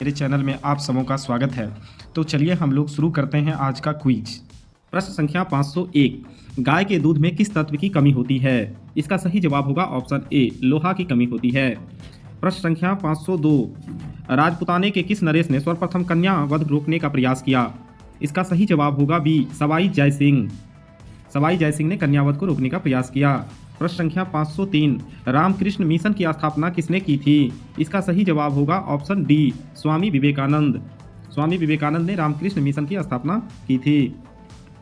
मेरे चैनल में आप सबों का स्वागत है। तो चलिए हम लोग शुरू करते हैं आज का क्विज। प्रश्न संख्या 501, गाय के दूध में किस तत्व की कमी होती है? इसका सही जवाब होगा ऑप्शन ए, लोहा की कमी होती है। प्रश्न संख्या 502, राजपुताने के किस नरेश ने सर्वप्रथम कन्या वध रोकने का प्रयास किया? इसका सही जवाब होगा बी, सवाई जयसिंह। सवाई जयसिंह ने कन्यावध को रोकने का प्रयास किया। प्रश्न संख्या 503, रामकृष्ण मिशन की स्थापना किसने की थी? इसका सही जवाब होगा ऑप्शन डी, स्वामी विवेकानंद। स्वामी विवेकानंद ने रामकृष्ण मिशन की स्थापना की थी।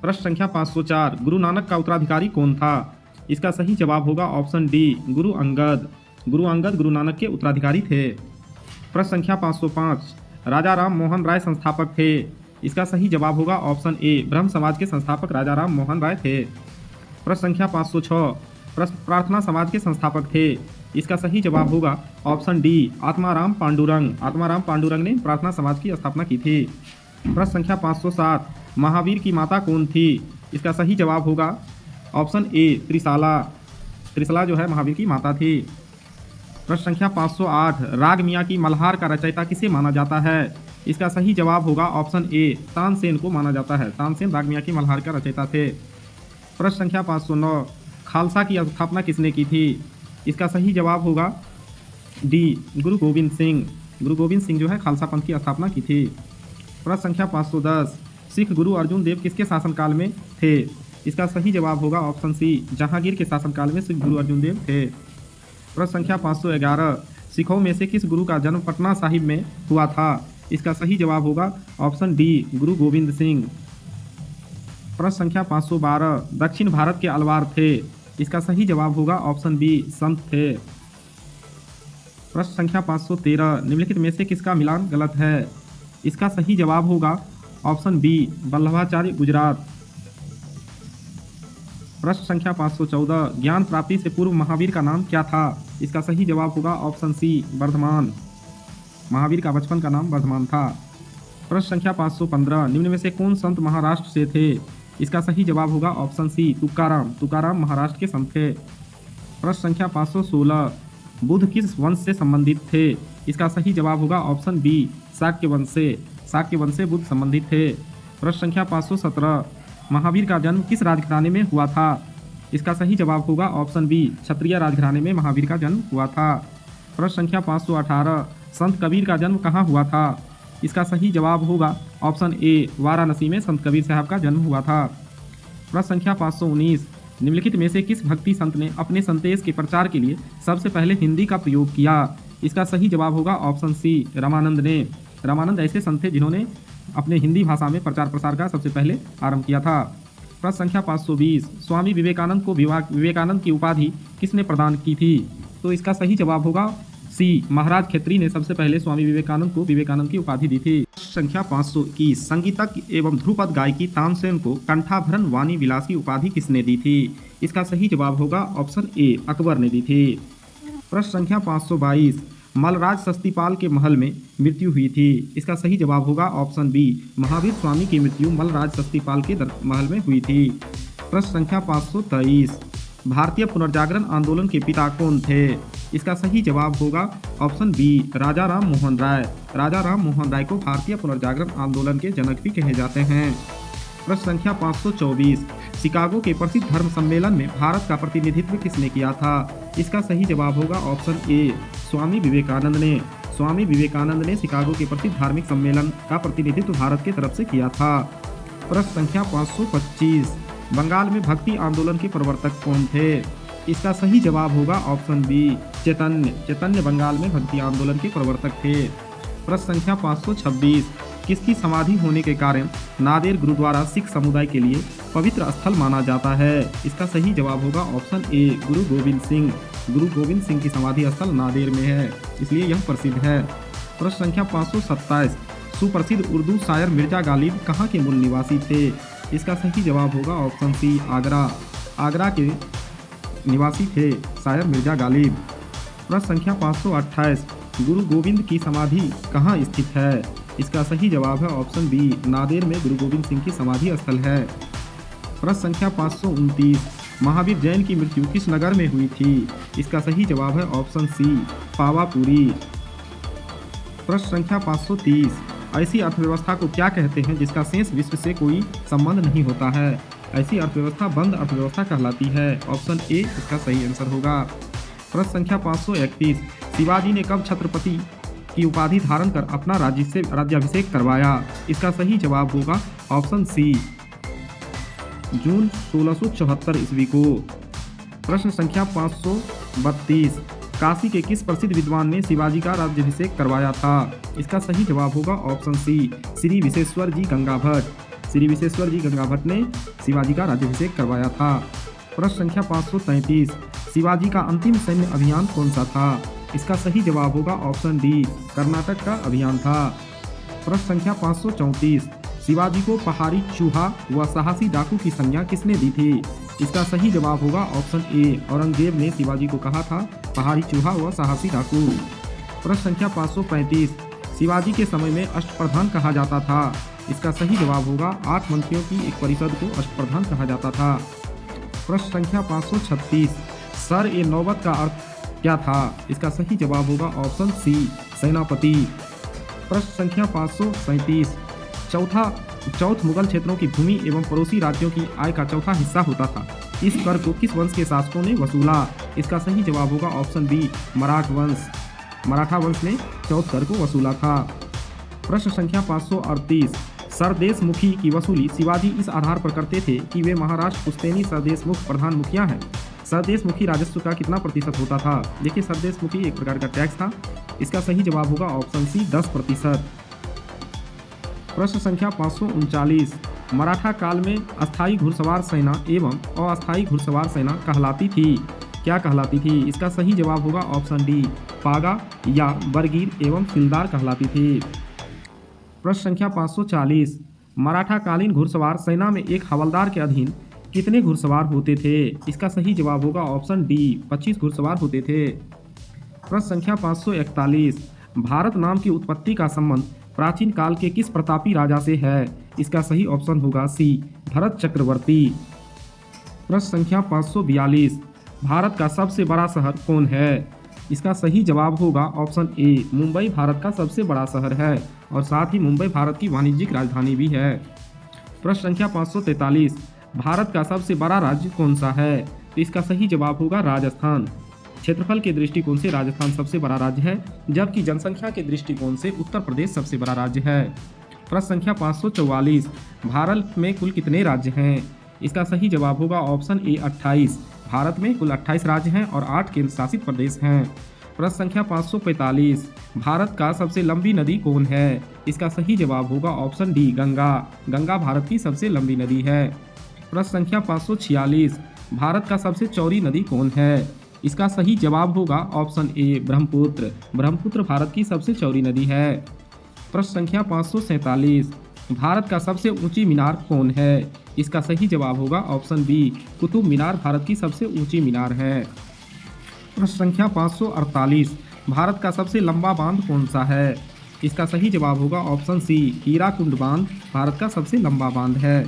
प्रश्न संख्या 504, गुरु नानक का उत्तराधिकारी कौन था? इसका सही जवाब होगा ऑप्शन डी, गुरु अंगद। गुरु अंगद गुरु नानक के उत्तराधिकारी थे। प्रश्न संख्या 505, राजा राम मोहन राय संस्थापक थे। इसका सही जवाब होगा ऑप्शन ए, ब्रह्म समाज के संस्थापक राजा राम मोहन राय थे। प्रश्न संख्या 506, प्रार्थना समाज के संस्थापक थे। इसका सही जवाब होगा ऑप्शन डी, आत्माराम पांडुरंग। आत्माराम पांडुरंग ने प्रार्थना समाज की स्थापना की थी। प्रश्न संख्या 507, महावीर की माता कौन थी? इसका सही जवाब होगा ऑप्शन ए, त्रिशाला। त्रिशला जो है महावीर की माता थी। प्रश्न संख्या 508, राग मियाँ की मल्हार का रचयिता किसे माना जाता है? इसका सही जवाब होगा ऑप्शन ए, तानसेन को माना जाता है। तानसेन राग मियाँ की मल्हार का रचयिता थे। प्रश्न संख्या 509, खालसा की स्थापना किसने की थी? इसका सही जवाब होगा डी, गुरु गोविंद सिंह। गुरु गोविंद सिंह जो है खालसा पंथ की स्थापना की थी। प्रश्न संख्या 510, सिख गुरु अर्जुन देव किसके शासनकाल में थे? इसका सही जवाब होगा ऑप्शन सी, जहांगीर के शासनकाल में सिख गुरु अर्जुन देव थे। प्रश्न संख्या 511, सिखों में से किस गुरु का जन्म पटना साहिब में हुआ था? इसका सही जवाब होगा ऑप्शन डी, गुरु गोविंद सिंह। प्रश्न संख्या 512, दक्षिण भारत के अलवार थे। इसका सही जवाब होगा ऑप्शन बी, संत थे। प्रश्न संख्या 513, निम्नलिखित में से किसका मिलान गलत है? इसका सही जवाब होगा ऑप्शन बी, वल्लभाचार्य गुजरात। प्रश्न संख्या 514, ज्ञान प्राप्ति से पूर्व महावीर का नाम क्या था? इसका सही जवाब होगा ऑप्शन सी, वर्धमान। महावीर का बचपन का नाम वर्धमान था। प्रश्न संख्या 515, निम्न में से कौन संत महाराष्ट्र से थे? इसका सही जवाब होगा ऑप्शन सी, तुकाराम। तुकाराम महाराष्ट्र के संत थे। प्रश्न संख्या 516, बुद्ध किस वंश से संबंधित थे? इसका सही जवाब होगा ऑप्शन बी, शाक्य वंश से। शाक्य वंश से बुद्ध संबंधित थे। प्रश्न संख्या 517, महावीर का जन्म किस राजघराने में हुआ था? इसका सही जवाब होगा ऑप्शन बी, क्षत्रिय राजघराने में महावीर का जन्म हुआ था। प्रश्न संख्या 518, संत कबीर का जन्म कहाँ हुआ था? इसका सही जवाब होगा ऑप्शन ए, वाराणसी में संत कबीर साहब का जन्म हुआ था। प्रश्न संख्या 519, निम्नलिखित में से किस भक्ति संत ने अपने संदेश के प्रचार के लिए सबसे पहले हिंदी का प्रयोग किया? इसका सही जवाब होगा ऑप्शन सी, रामानंद ने। रामानंद ऐसे संत थे जिन्होंने अपने हिंदी भाषा में प्रचार प्रसार का सबसे पहले आरंभ किया था। प्रश्न संख्या 520, स्वामी विवेकानंद को विवेकानंद की उपाधि किसने प्रदान की थी? तो इसका सही जवाब होगा सी, महाराज खेत्री ने सबसे पहले स्वामी विवेकानंद को विवेकानंद की उपाधि दी थी। संख्या 521, संगीतज्ञ एवं ध्रुपद गायकी तानसेन को कंठाभरण वाणी विलासी उपाधि किसने दी थी? इसका सही जवाब होगा ऑप्शन ए, अकबर ने दी थी। प्रश्न संख्या 522, मलराज सस्तीपाल के महल में मृत्यु हुई थी। इसका सही जवाब होगा ऑप्शन बी, महावीर स्वामी की मृत्यु मलराज सस्तीपाल के महल में हुई थी। प्रश्न संख्या 523, भारतीय पुनर्जागरण आंदोलन के पिता कौन थे? इसका सही जवाब होगा ऑप्शन बी, राजा राम मोहन राय। राजा राम मोहन राय को भारतीय पुनर्जागरण आंदोलन के जनक भी कहे जाते हैं। प्रश्न संख्या 524, शिकागो के प्रसिद्ध धर्म सम्मेलन में भारत का प्रतिनिधित्व किसने किया था? इसका सही जवाब होगा ऑप्शन ए, स्वामी विवेकानंद ने। स्वामी विवेकानंद ने शिकागो के प्रसिद्ध धार्मिक सम्मेलन का प्रतिनिधित्व भारत की तरफ से किया था। प्रश्न संख्या 525, बंगाल में भक्ति आंदोलन के प्रवर्तक कौन थे? इसका सही जवाब होगा ऑप्शन बी, चैतन्य। चैतन्य बंगाल में भक्ति आंदोलन के प्रवर्तक थे। प्रश्न संख्या 526, किसकी समाधि होने के कारण नादेर गुरुद्वारा सिख समुदाय के लिए पवित्र स्थल माना जाता है? इसका सही जवाब होगा ऑप्शन ए, गुरु गोविंद सिंह। गुरु गोविंद सिंह की समाधि स्थल नादेर में है, इसलिए यह प्रसिद्ध है। प्रश्न संख्या 527, सुप्रसिद्ध उर्दू शायर मिर्जा गालिब कहाँ के मूल निवासी थे? इसका सही जवाब होगा ऑप्शन सी, आगरा। आगरा के निवासी थे शायर मिर्जा गालिब। प्रश्न संख्या 528, गुरु गोविंद की समाधि कहाँ स्थित है? इसका सही जवाब है ऑप्शन बी, नादेर में गुरु गोविंद सिंह की समाधि स्थल है। प्रश्न संख्या 529, महावीर जैन की मृत्यु किस नगर में हुई थी? इसका सही जवाब है ऑप्शन सी, पावापुरी। प्रश्न संख्या 530, ऐसी अर्थव्यवस्था को क्या कहते हैं जिसका शेष विश्व से कोई संबंध नहीं होता है? ऐसी अर्थव्यवस्था बंद अर्थव्यवस्था कहलाती है। ऑप्शन ए इसका सही आंसर होगा। प्रश्न संख्या 531, शिवाजी ने कब छत्रपति की उपाधि धारण कर अपना राज्याभिषेक करवाया? इसका सही जवाब होगा ऑप्शन सी, जून 1674 ईस्वी को। प्रश्न संख्या 532, काशी के किस प्रसिद्ध विद्वान ने शिवाजी का राज्याभिषेक करवाया था? इसका सही जवाब होगा ऑप्शन सी, श्री विश्वेश्वर जी गंगा भट्ट। श्री विश्वेश्वर जी गंगा भट्ट ने शिवाजी का राज्याभिषेक करवाया था। प्रश्न संख्या 533, शिवाजी का अंतिम सैन्य अभियान कौन सा था? इसका सही जवाब होगा ऑप्शन डी, कर्नाटक का अभियान था। प्रश्न संख्या 534, शिवाजी को पहाड़ी चूहा व साहसी डाकू की संज्ञा किसने दी थी? इसका सही जवाब होगा ऑप्शन ए, औरंगजेब ने शिवाजी को कहा था पहाड़ी चूहा व साहसी डाकू। प्रश्न संख्या 535, शिवाजी के समय में अष्टप्रधान कहा जाता था। इसका सही जवाब होगा 8 मंत्रियों की एक परिषद को अष्टप्रधान कहा जाता था। प्रश्न संख्या 536, सर ए नौबत का अर्थ क्या था? इसका सही जवाब होगा ऑप्शन सी, सेनापति। प्रश्न संख्या 537, चौथ मुगल क्षेत्रों की भूमि एवं पड़ोसी राज्यों की आय का चौथा हिस्सा होता था। इस कर को किस वंश के शासकों ने वसूला? इसका सही जवाब होगा ऑप्शन बी, मराठा वंश ने चौथ कर को वसूला था। प्रश्न संख्या 538, सरदेशमुखी की वसूली शिवाजी इस आधार पर करते थे कि वे महाराष्ट्र पुश्तैनी सरदेशमुख प्रधान मुखिया हैं। सरदेशमुखी राजस्व का कितना प्रतिशत होता था? देखिए, सरदेशमुखी एक प्रकार का टैक्स था। इसका सही जवाब होगा ऑप्शन सी, 10%। प्रश्न संख्या 539, मराठा काल में अस्थायी घुड़सवार सेना एवं अस्थायी घुड़सवार सेना कहलाती थी। क्या कहलाती थी? इसका सही जवाब होगा ऑप्शन डी, पागा या बरगीर एवं फिलदार कहलाती थी। प्रश्न संख्या 540, मराठा कालीन घुड़सवार सेना में एक हवलदार के अधीन कितने घुड़सवार होते थे? इसका सही जवाब होगा ऑप्शन डी, 25 घुड़सवार होते थे। प्रश्न संख्या 541, भारत नाम की उत्पत्ति का संबंध प्राचीन काल के किस प्रतापी राजा से है? इसका सही ऑप्शन होगा सी, भरत चक्रवर्ती। प्रश्न संख्या 542, भारत का सबसे बड़ा शहर कौन है? इसका सही जवाब होगा ऑप्शन ए, मुंबई भारत का सबसे बड़ा शहर है और साथ ही मुंबई भारत की वाणिज्यिक राजधानी भी है। प्रश्न संख्या 543, भारत का सबसे बड़ा राज्य कौन सा है? तो इसका सही जवाब होगा राजस्थान। क्षेत्रफल के दृष्टिकोण से राजस्थान सबसे बड़ा राज्य है, जबकि जनसंख्या के दृष्टिकोण से उत्तर प्रदेश सबसे बड़ा राज्य है। प्रश्न संख्या 544, भारत में कुल कितने राज्य हैं? इसका सही जवाब होगा ऑप्शन ए, 28। भारत में कुल 28 राज्य हैं और 8 केंद्र शासित प्रदेश हैं। प्रश्न संख्या 545, भारत का सबसे लंबी नदी कौन है? इसका सही जवाब होगा ऑप्शन डी, गंगा। गंगा भारत की सबसे लंबी नदी है। प्रश्न संख्या 546, भारत का सबसे चौड़ी नदी कौन है? इसका सही जवाब होगा ऑप्शन ए, ब्रह्मपुत्र। ब्रह्मपुत्र भारत की सबसे चौड़ी नदी है। प्रश्न संख्या 547, भारत का सबसे ऊंची मीनार कौन है? इसका सही जवाब होगा ऑप्शन बी, कुतुब मीनार भारत की सबसे ऊंची मीनार है। प्रश्न संख्या 548, भारत का सबसे लंबा बांध कौन सा है? इसका सही जवाब होगा ऑप्शन सी, हीराकुंड बांध भारत का सबसे लंबा बांध है।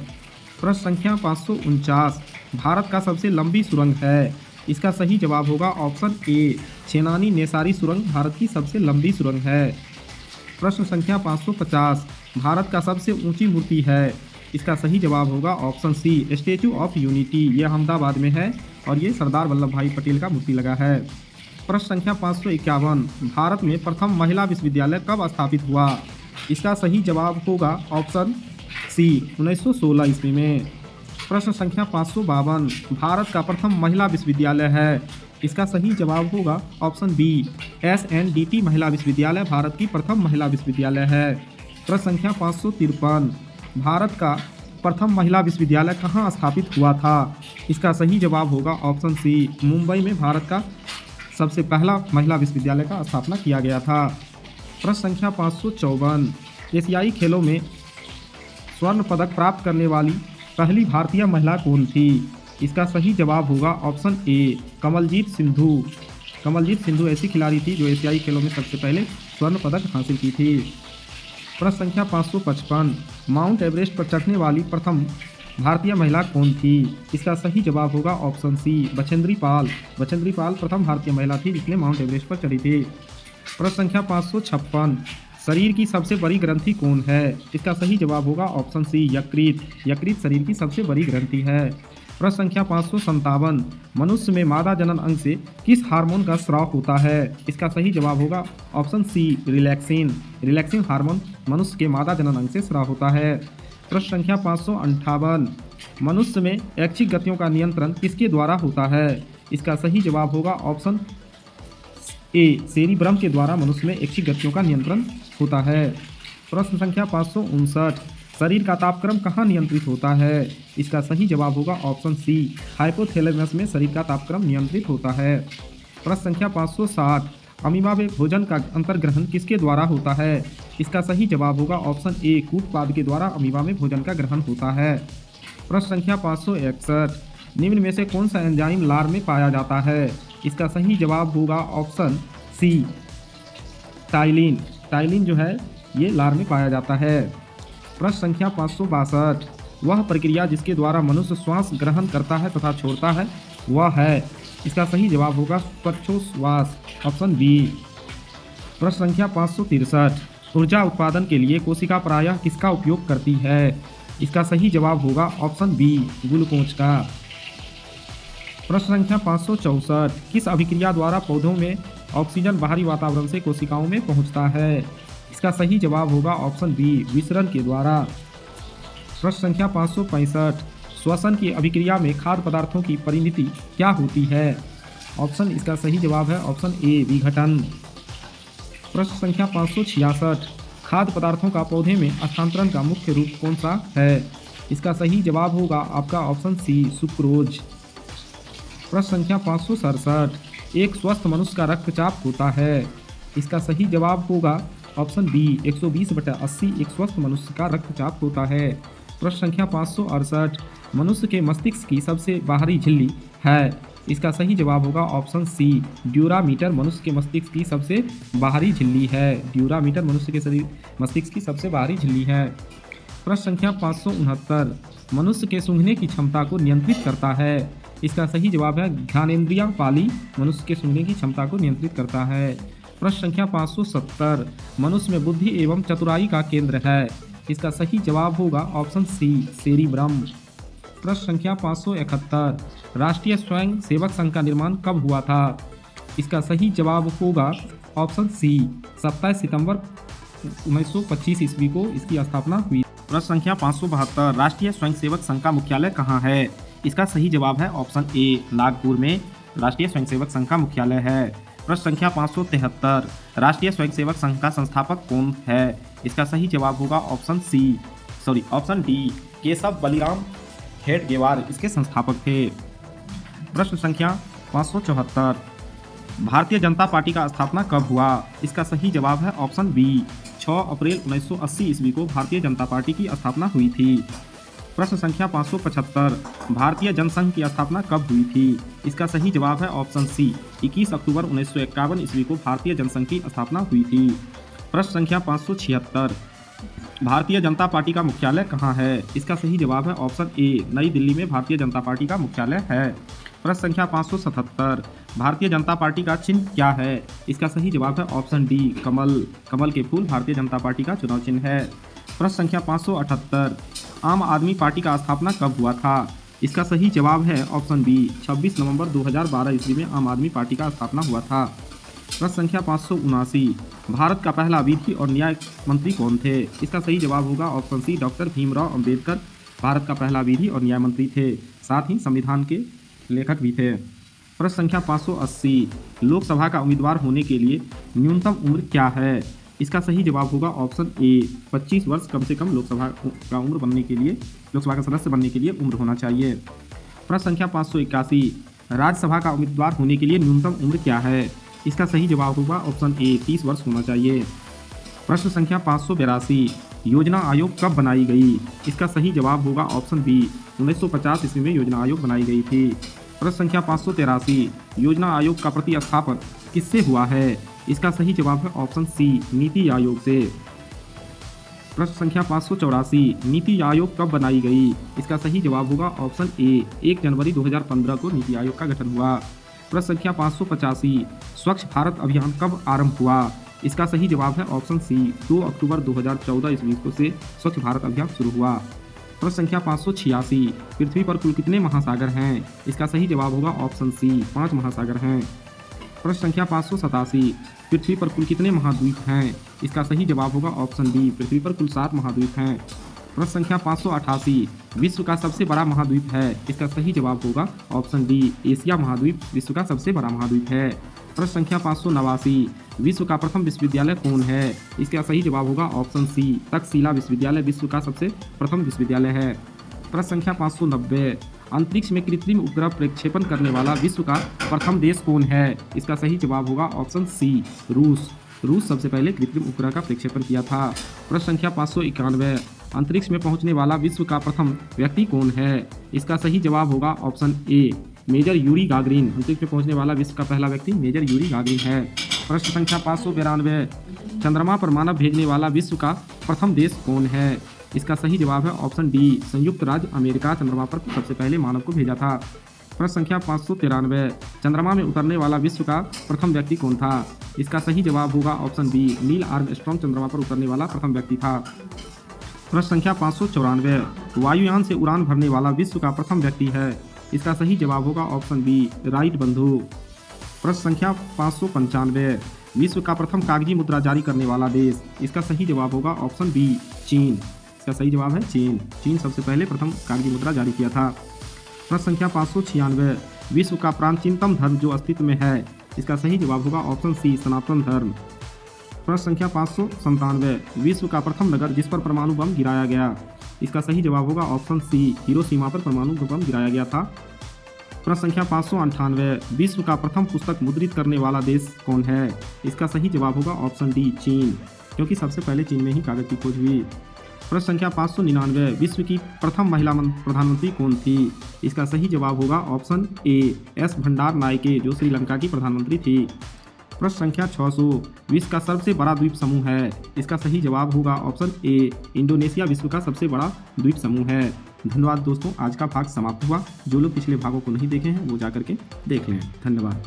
प्रश्न संख्या 549, भारत का सबसे लंबी सुरंग है? इसका सही जवाब होगा ऑप्शन ए, छेनानी नेसारी सुरंग भारत की सबसे लंबी सुरंग है। प्रश्न संख्या 550, भारत का सबसे ऊंची मूर्ति है? इसका सही जवाब होगा option C, Statue of Unity. ये अहमदाबाद में है और ये सरदार वल्लभ भाई पटेल का मूर्ति लगा है। प्रश्न संख्या 551, भारत में प्रथम महिला विश्वविद्यालय कब स्थापित हुआ? इसका सही जवाब होगा ऑप्शन सी, 1916 ईस्वी में। प्रश्न संख्या 552, भारत का प्रथम महिला विश्वविद्यालय है? इसका सही जवाब होगा ऑप्शन बी, SNDT महिला विश्वविद्यालय भारत की प्रथम महिला विश्वविद्यालय है। प्रश्न संख्या 553, भारत का प्रथम महिला विश्वविद्यालय कहाँ स्थापित हुआ था? इसका सही जवाब होगा ऑप्शन सी, मुंबई में भारत का सबसे पहला महिला विश्वविद्यालय का स्थापना किया गया था। प्रश्न संख्या 554, एशियाई खेलों में स्वर्ण पदक प्राप्त करने वाली पहली भारतीय महिला कौन थी? इसका सही जवाब होगा ऑप्शन ए, कमलजीत सिंधु। कमलजीत सिंधु ऐसी खिलाड़ी थी जो एशियाई खेलों में सबसे पहले स्वर्ण पदक हासिल की थी। प्रश्न संख्या 555, माउंट एवरेस्ट पर चढ़ने वाली प्रथम भारतीय महिला कौन थी? इसका सही जवाब होगा ऑप्शन सी, बछेंद्री पाल। बछेंद्री पाल प्रथम भारतीय महिला थी जिसने माउंट एवरेस्ट पर चढ़ी थी। प्रश्न संख्या 556, शरीर की सबसे बड़ी ग्रंथि कौन है? इसका सही जवाब होगा ऑप्शन सी यकृत। यकृत शरीर की सबसे बड़ी ग्रंथि है। प्रश्न संख्या 557, मनुष्य में मादा जनन अंग से किस हार्मोन का स्राव होता है? इसका सही जवाब होगा option C relaxin. Relaxin hormone मनुष्य के मादा जनन अंग से स्राव होता है। प्रश्न संख्या 558, मनुष्य में ऐच्छिक गतियों का नियंत्रण किसके द्वारा होता है? इसका सही जवाब होगा ऑप्शन ए सेरिब्रम के द्वारा मनुष्य में ऐच्छिक गतियों का नियंत्रण होता है। प्रश्न संख्या 559, शरीर का तापक्रम कहाँ नियंत्रित होता है? इसका सही जवाब होगा ऑप्शन सी हाइपोथैलेमस में शरीर का तापक्रम नियंत्रित होता है। प्रश्न संख्या 560, अमीबा में भोजन का अंतर्ग्रहण किसके द्वारा होता है? इसका सही जवाब होगा ऑप्शन ए कूटपाद के द्वारा अमीबा में भोजन का ग्रहण होता है। प्रश्न संख्या 561, निम्न में से कौन सा एंजाइम लार में पाया जाता है? इसका सही जवाब होगा ऑप्शन सी टाइलिन। टाइलिन जो है ये लार में पाया जाता है। प्रश्न संख्या 562, वह प्रक्रिया जिसके द्वारा मनुष्य श्वास ग्रहण करता है तथा छोड़ता है वह है? इसका सही जवाब होगा श्वासोच्छ्वास, ऑप्शन बी। प्रश्न संख्या 563, ऊर्जा उत्पादन के लिए कोशिका प्रायः किसका उपयोग करती है? इसका सही जवाब होगा ऑप्शन बी ग्लूकोज का। प्रश्न संख्या 564, किस अभिक्रिया द्वारा पौधों में ऑक्सीजन बाहरी वातावरण से कोशिकाओं में पहुंचता है? इसका सही जवाब होगा ऑप्शन बी विसरण के द्वारा। प्रश्न संख्या 565, श्वसन की अभिक्रिया में खाद्य पदार्थों की परिणति क्या होती है? ऑप्शन इसका सही जवाब है ऑप्शन ए विघटन। प्रश्न संख्या 566, खाद्य पदार्थों का पौधे में स्थानांतरण का मुख्य रूप कौन सा है? इसका सही जवाब होगा आपका ऑप्शन सी सुक्रोज। प्रश्न संख्या 567, एक स्वस्थ मनुष्य का रक्तचाप होता है? इसका सही जवाब होगा ऑप्शन बी 120/80 एक स्वस्थ मनुष्य का रक्तचाप होता है। प्रश्न संख्या 568, मनुष्य के मस्तिष्क की सबसे बाहरी झिल्ली है? इसका सही जवाब होगा ऑप्शन सी ड्यूरामीटर मनुष्य के मस्तिष्क की सबसे बाहरी झिल्ली है। ड्यूरामीटर मनुष्य के मस्तिष्क की सबसे बाहरी झिल्ली है। प्रश्न संख्या 569, मनुष्य के सूंघने की क्षमता को नियंत्रित करता है? इसका सही जवाब है घ्राणेंद्रिय पाली मनुष्य के सूंघने की क्षमता को नियंत्रित करता है। प्रश्न संख्या 570, मनुष्य में बुद्धि एवं चतुराई का केंद्र है? इसका सही जवाब होगा ऑप्शन सी सेरिब्रम। प्रश्न संख्या 571, राष्ट्रीय स्वयं सेवक संघ का निर्माण कब हुआ था? इसका सही जवाब होगा ऑप्शन सी 27 सितंबर 1925 ईस्वी को इसकी स्थापना हुई। प्रश्न संख्या 572, राष्ट्रीय स्वयं सेवक संघ का मुख्यालय कहाँ है? इसका सही जवाब है ऑप्शन ए नागपुर में राष्ट्रीय स्वयंसेवक संघ का मुख्यालय है। प्रश्न संख्या 573, राष्ट्रीय स्वयंसेवक संघ का संस्थापक कौन है? इसका सही जवाब होगा ऑप्शन डी केशव बलिराम हेडगेवार इसके संस्थापक थे। प्रश्न संख्या 574, भारतीय जनता पार्टी का स्थापना कब हुआ? इसका सही जवाब है ऑप्शन बी 6 अप्रैल 1980 ईस्वी को भारतीय जनता पार्टी की स्थापना हुई थी। प्रश्न संख्या 575, भारतीय जनसंघ की स्थापना कब हुई थी? इसका सही जवाब है ऑप्शन सी 21 अक्टूबर 1951 ईस्वी को भारतीय जनसंघ की स्थापना हुई थी। प्रश्न संख्या 576, भारतीय जनता पार्टी का मुख्यालय कहाँ है? इसका सही जवाब है ऑप्शन ए नई दिल्ली में भारतीय जनता पार्टी का मुख्यालय है। प्रश्न संख्या 577, भारतीय जनता पार्टी का चिन्ह क्या है? इसका सही जवाब है ऑप्शन डी कमल। कमल के फूल भारतीय जनता पार्टी का चुनाव चिन्ह है। प्रश्न संख्या 578, आम आदमी पार्टी का स्थापना कब हुआ था? इसका सही जवाब है ऑप्शन बी 26 नवंबर 2012 ईस्वी में आम आदमी पार्टी का स्थापना हुआ था। प्रश्न संख्या 579, भारत का पहला विधि और न्याय मंत्री कौन थे? इसका सही जवाब होगा option C doctor Bhimrao Ambedkar Bharat का पहला विधि और न्याय मंत्री थे, साथ ही संविधान के लेखक भी थे। प्रश्न संख्या 580, लोकसभा का उम्मीदवार होने के लिए न्यूनतम उम्र क्या है? इसका सही जवाब होगा ऑप्शन ए 25 वर्ष कम से कम लोकसभा का उम्र बनने के लिए लोकसभा का सदस्य बनने के लिए उम्र होना चाहिए। प्रश्न संख्या 581, राज्यसभा का उम्मीदवार होने के लिए न्यूनतम उम्र क्या है? इसका सही जवाब होगा ऑप्शन ए 30 वर्ष होना चाहिए। प्रश्न संख्या 582, योजना आयोग कब बनाई गई? इसका सही जवाब होगा ऑप्शन बी 1950 ईस्वी में योजना आयोग बनाई गई थी। प्रश्न संख्या 583, योजना आयोग का प्रतिस्थापन किससे हुआ है? इसका सही जवाब है ऑप्शन सी नीति आयोग से। प्रश्न संख्या 584, नीति आयोग कब बनाई गई? इसका सही जवाब होगा ऑप्शन ए 1 जनवरी 2015 को नीति आयोग का गठन हुआ। प्रश्न संख्या 585, स्वच्छ भारत अभियान कब आरंभ हुआ? इसका सही जवाब है ऑप्शन सी। 2 अक्टूबर 2014 ईस्वी को से स्वच्छ भारत अभियान शुरू हुआ। प्रश्न संख्या 586, पृथ्वी पर कुल कितने महासागर हैं? इसका सही जवाब होगा ऑप्शन सी, 5 महासागर हैं। प्रश्न संख्या 587, पृथ्वी पर कुल कितने महाद्वीप हैं? इसका सही जवाब होगा ऑप्शन डी, पृथ्वी पर कुल 7 महाद्वीप हैं। प्रश्न संख्या 588, विश्व का सबसे बड़ा महाद्वीप है? इसका सही जवाब होगा ऑप्शन डी, एशिया महाद्वीप विश्व का सबसे बड़ा महाद्वीप है। प्रश्न संख्या 589, विश्व का प्रथम विश्वविद्यालय कौन है? इसका सही जवाब होगा ऑप्शन सी, तक्षशिला विश्वविद्यालय विश्व का सबसे प्रथम विश्वविद्यालय है। प्रश्न संख्या 590, अंतरिक्ष में कृत्रिम उपग्रह प्रक्षेपण करने वाला विश्व का प्रथम देश कौन है? इसका सही जवाब होगा ऑप्शन सी, रूस। रूस सबसे पहले कृत्रिम उपग्रह का प्रक्षेपण किया था। प्रश्न संख्या 591, अंतरिक्ष में पहुंचने वाला विश्व का प्रथम व्यक्ति कौन है? इसका सही जवाब होगा option A, major Yuri Gagarin. अंतरिक्ष में पहुंचने वाला विश्व का पहला व्यक्ति मेजर यूरी गागरिन है। प्रश्न संख्या 592, चंद्रमा पर मानव भेजने वाला विश्व का प्रथम देश कौन है? इसका सही जवाब है ऑप्शन डी, संयुक्त राज्य अमेरिका चंद्रमा पर सबसे पहले मानव को भेजा था। प्रश्न संख्या 593, चंद्रमा में उतरने वाला विश्व का प्रथम व्यक्ति कौन था? इसका सही जवाब होगा ऑप्शन बी, नील आर्मस्ट्रॉन्ग चंद्रमा पर उतरने वाला प्रथम व्यक्ति था। प्रश्न संख्या 594, वायुयान से उड़ान भरने वाला विश्व का प्रथम व्यक्ति है? इसका सही जवाब होगा ऑप्शन बी, राइट बंधु। प्रश्न संख्या 595, विश्व का प्रथम कागजी मुद्रा जारी करने वाला देश? इसका सही जवाब होगा ऑप्शन बी, चीन। इसका सही जवाब है चीन। चीन सबसे पहले प्रथम कागजी मुद्रा जारी किया था। प्रश्न संख्या 596, विश्व का प्राचीनतम धर्म जो अस्तित्व में है? इसका सही जवाब होगा ऑप्शन सी, सनातन धर्म। प्रश्न संख्या 597, विश्व का प्रथम नगर जिस पर परमाणु बम गिराया गया? इसका सही जवाब होगा ऑप्शन सी, हिरोशिमा पर परमाणु बम गिराया गया था। प्रश्न संख्या 598, विश्व का प्रथम पुस्तक मुद्रित करने वाला देश कौन है? इसका सही जवाब होगा ऑप्शन डी, चीन, क्योंकि सबसे पहले चीन में ही कागज की खोज हुई। प्रश्न संख्या 599, विश्व की प्रथम महिला प्रधानमंत्री कौन थी? इसका सही जवाब होगा ऑप्शन ए, एस भंडार नायके, जो श्रीलंका की प्रधानमंत्री थी। प्रश्न संख्या 600, विश्व का सबसे बड़ा द्वीप समूह है? इसका सही जवाब होगा ऑप्शन ए, इंडोनेशिया विश्व का सबसे बड़ा द्वीप समूह है। धन्यवाद दोस्तों, आज का भाग समाप्त हुआ। जो लोग पिछले भागों को नहीं देखे हैं वो जाकर के देख लें। धन्यवाद।